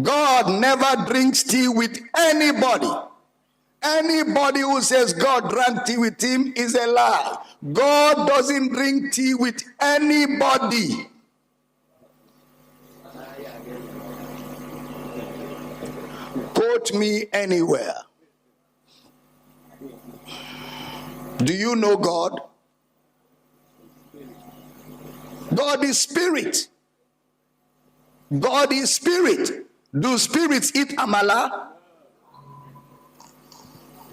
God never drinks tea with anybody. Anybody who says God drank tea with him is a lie. God doesn't drink tea with anybody. Quote me anywhere. Do you know God? God is spirit. God is spirit. Do spirits eat amala?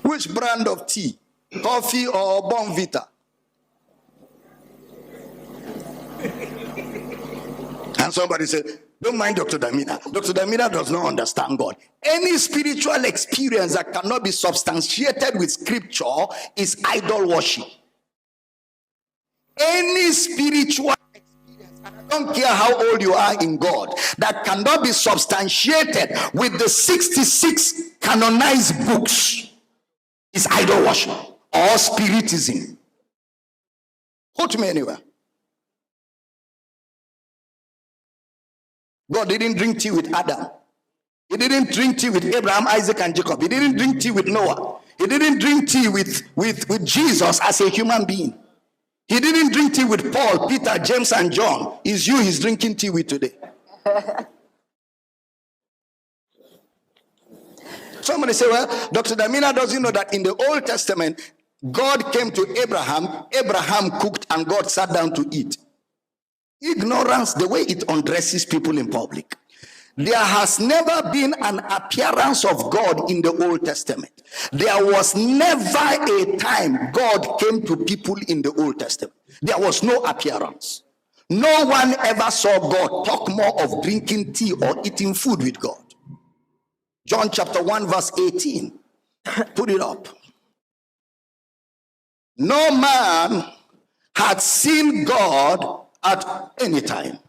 Which brand of tea? Coffee or Bonvita? And somebody said, don't mind Dr. Damina. Dr. Damina does not understand God. Any spiritual experience that cannot be substantiated with scripture is idol worship. Any spiritual experience, and I don't care how old you are in God, that cannot be substantiated with the 66 canonized books is idol worship or spiritism. Quote me anywhere. God didn't drink tea with Adam. He didn't drink tea with Abraham, Isaac, and Jacob. He didn't drink tea with Noah. He didn't drink tea with Jesus as a human being. He didn't drink tea with Paul, Peter, James, and John. It's you he's drinking tea with today. Somebody say, well, Dr. Damina doesn't know that in the Old Testament, God came to Abraham, Abraham cooked, and God sat down to eat. Ignorance, the way it undresses people in public. There has never been an appearance of God in the Old Testament. There was never a time God came to people in the Old Testament. There was no appearance. No one ever saw God talk more of drinking tea or eating food with God. John chapter 1 verse 18. Put it up. No man had seen God at any time.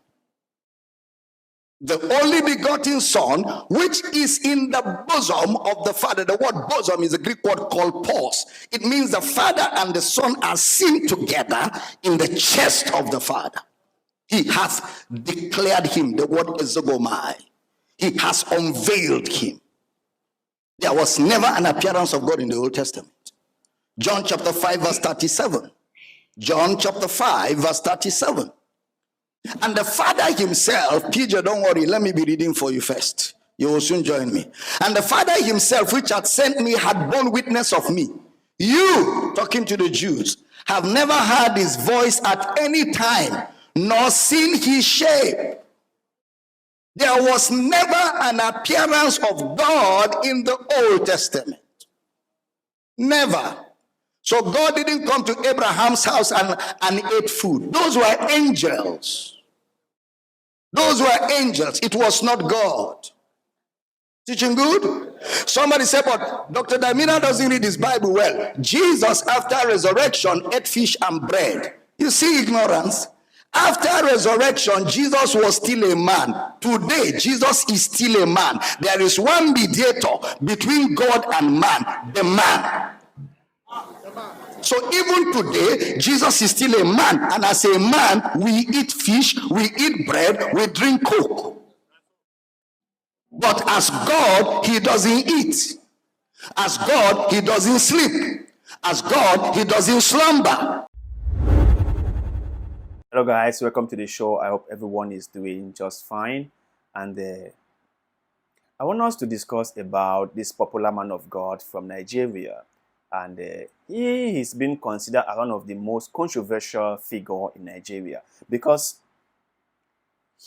The only begotten Son, which is in the bosom of the Father. The word bosom is a Greek word called pos. It means the Father and the Son are seen together in the chest of the Father. He has declared him, the word ezogomai. He has unveiled him. There was never an appearance of God in the Old Testament. John chapter 5 verse 37. John chapter 5 verse 37. And the Father himself, PJ, don't worry, let me be reading for you first. You will soon join me. And the Father himself, which had sent me, had borne witness of me. You, talking to the Jews, have never heard his voice at any time, nor seen his shape. There was never an appearance of God in the Old Testament. Never. So God didn't come to Abraham's house and ate food. Those were angels. Those were angels. It was not God. Teaching good? Somebody said, but Dr. Damina doesn't read his Bible well. Jesus, after resurrection, ate fish and bread. You see ignorance? After resurrection, Jesus was still a man. Today, Jesus is still a man. There is one mediator between God and man, the man. So even today, Jesus is still a man. And as a man, we eat fish, we eat bread, we drink Coke. But as God, he doesn't eat. As God, he doesn't sleep. As God, he doesn't slumber. Hello guys, welcome to the show. I hope everyone is doing just fine. And I want us to discuss about this popular man of God from Nigeria. And he is being considered as one of the most controversial figures in Nigeria because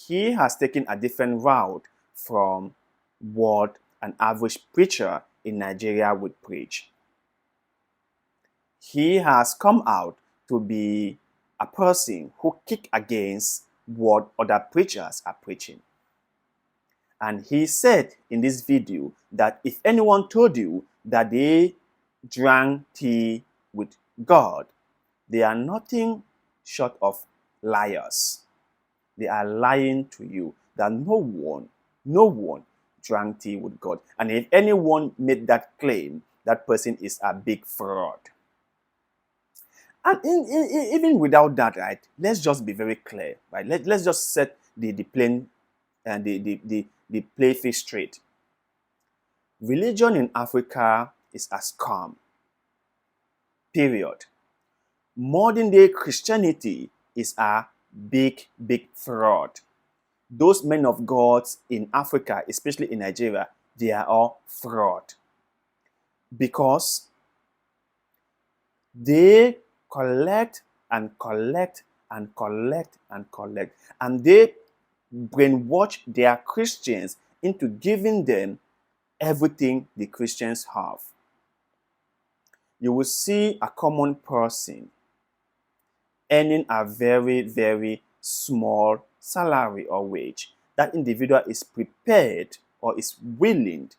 he has taken a different route from what an average preacher in Nigeria would preach. He has come out to be a person who kick against what other preachers are preaching. And he said in this video that if anyone told you that they drank tea with God, they are nothing short of liars. They are lying to you that no one drank tea with God. And if anyone made that claim, that person is a big fraud. And even without that, right, let's just be very clear, right? Let's just set the plain and they play fish straight. Religion in Africa is a scam. Period. Modern day Christianity is a big, big fraud. Those men of God in Africa, especially in Nigeria, they are all fraud. Because they collect and collect and collect and collect. And they brainwash their Christians into giving them everything the Christians have. You will see a common person earning a very, very small salary or wage. That individual is prepared or is willing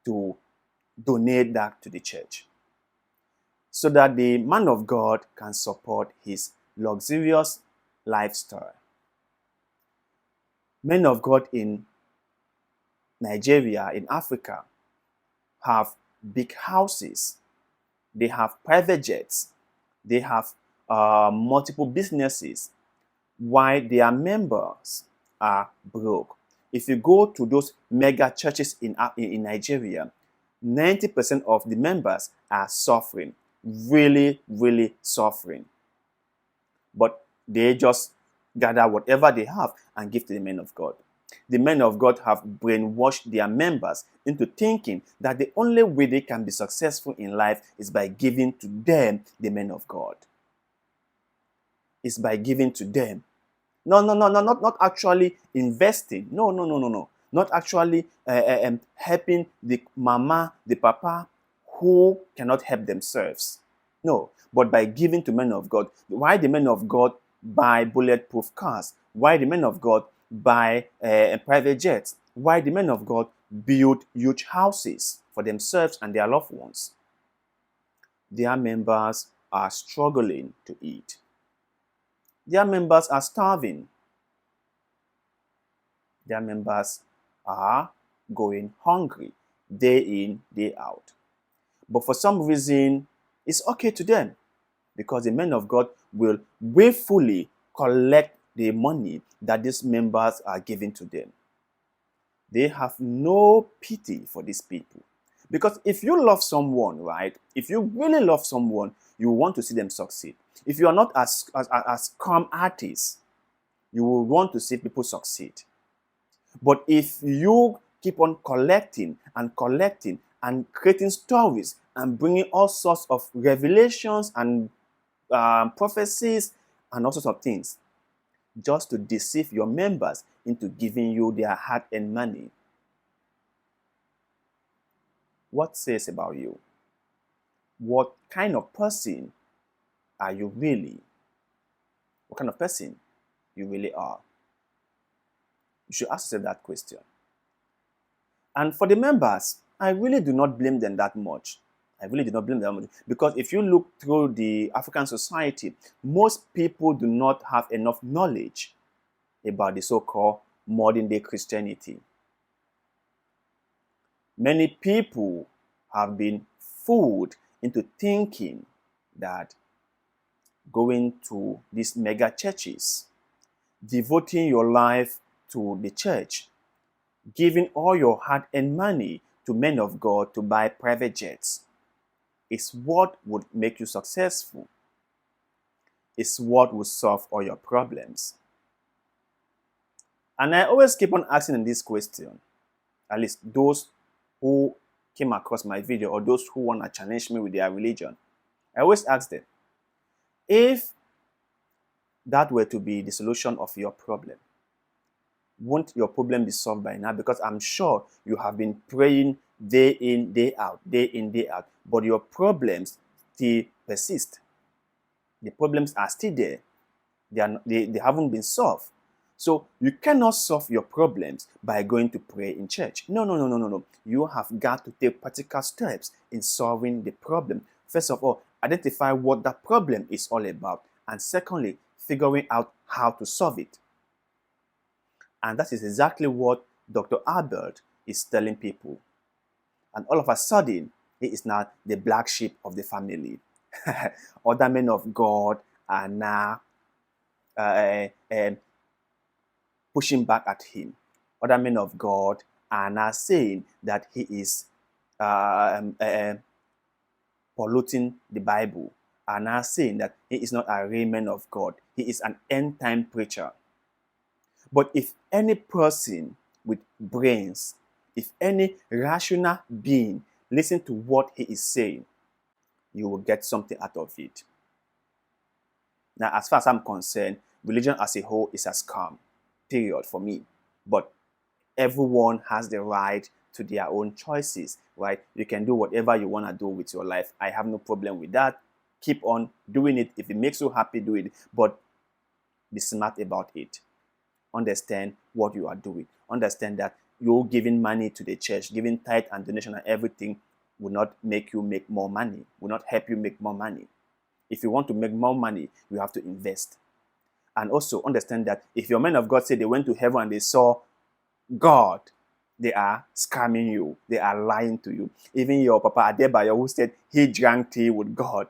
to donate that to the church so that the man of God can support his luxurious lifestyle. Men of God in Nigeria, in Africa, have big houses, they have private jets, they have multiple businesses, while their members are broke. If you go to those mega churches in Nigeria, 90% of the members are suffering, really, really suffering. But they just gather whatever they have and give to the men of God. The men of God have brainwashed their members into thinking that the only way they can be successful in life is by giving to them, the men of God. It's by giving to them. No, not actually investing. No. Not actually helping the mama, the papa who cannot help themselves. No, but by giving to men of God. Why the men of God buy bulletproof cars? Why the men of God buy private jets? Why the men of God build huge houses for themselves and their loved ones? Their members are struggling to eat. Their members are starving. Their members are going hungry day in, day out. But for some reason, it's okay to them because the men of God will willfully collect the money that these members are giving to them. They have no pity for these people. Because if you love someone, right, if you really love someone, you want to see them succeed. If you are not as calm artists, you will want to see people succeed. But if you keep on collecting and collecting and creating stories and bringing all sorts of revelations and prophecies and all sorts of things just to deceive your members into giving you their hard-earned money, what says about you? What kind of person are you really? What kind of person you really are? You should ask yourself that question. And for the members, I really do not blame them that much. I really do not blame them that much. Because if you look through the African society, most people do not have enough knowledge about the so-called modern day Christianity. Many people have been fooled into thinking that going to these mega churches, devoting your life to the church, giving all your hard-earned money to men of God to buy private jets is what would make you successful. It's what will solve all your problems. And I always keep on asking this question, at least those who came across my video or those who want to challenge me with their religion. I always ask them, if that were to be the solution of your problem, won't your problem be solved by now? Because I'm sure you have been praying day in, day out, but your problems still persist. The problems are still there. They haven't been solved. So you cannot solve your problems by going to pray in church. No. You have got to take practical steps in solving the problem. First of all, identify what that problem is all about. And secondly, figuring out how to solve it. And that is exactly what Dr. Abel is telling people. And all of a sudden, he is now the black sheep of the family. Other men of God are now pushing back at him. Other men of God are now saying that he is polluting the Bible, are now saying that he is not a real man of God. He is an end-time preacher. But if any person with brains, if any rational being listen to what he is saying, you will get something out of it. Now, as far as I'm concerned, religion as a whole is a scam, period, for me. But everyone has the right to their own choices, right? You can do whatever you want to do with your life. I have no problem with that. Keep on doing it. If it makes you happy, do it. But be smart about it. Understand what you are doing. Understand that you giving money to the church, giving tithe and donation and everything will not make you make more money, will not help you make more money. If you want to make more money, you have to invest. And also understand that if your men of God say they went to heaven and they saw God, they are scamming you. They are lying to you. Even your Papa Adeboye, who said he drank tea with God,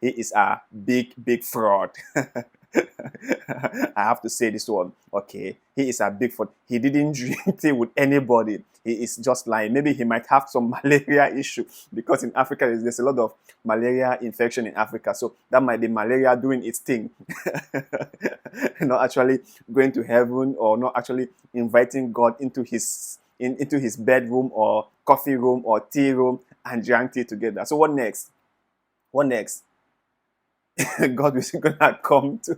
he is a big fraud. I have to say this one. Okay, he is a big fraud. He didn't drink tea with anybody. He is just lying. Maybe he might have some malaria issue, because in Africa there's a lot of malaria infection in Africa. So that might be malaria doing its thing. Not actually going to heaven, or not actually inviting God into his bedroom or coffee room or tea room and drank tea together. So what next? What next? God is gonna come to.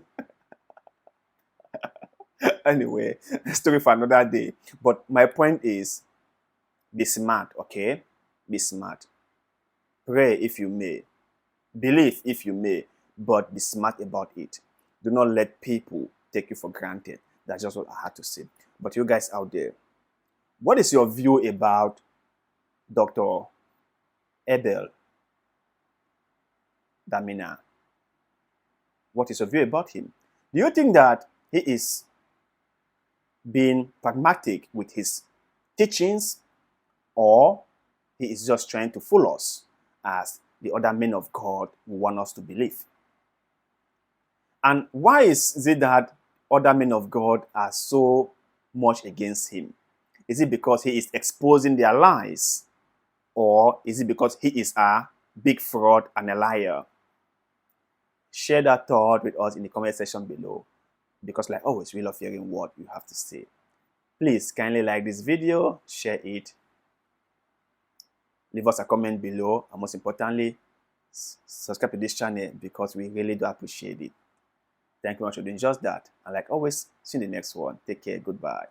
Anyway, story for another day. But my point is, be smart, okay? Be smart. Pray if you may. Believe if you may, but be smart about it. Do not let people take you for granted. That's just what I had to say. But you guys out there, what is your view about Dr. Abel Damina? What is your view about him? Do you think that he is being pragmatic with his teachings, or he is just trying to fool us as the other men of God want us to believe? And why is it that other men of God are so much against him? Is it because he is exposing their lies, or is it because he is a big fraud and a liar? Share that thought with us in the comment section below, because like always, we love hearing what you have to say. Please kindly like this video, share it, leave us a comment below, and most importantly, subscribe to this channel, because we really do appreciate it. Thank you very much for doing just that. And like always, see you in the next one. Take care. Goodbye.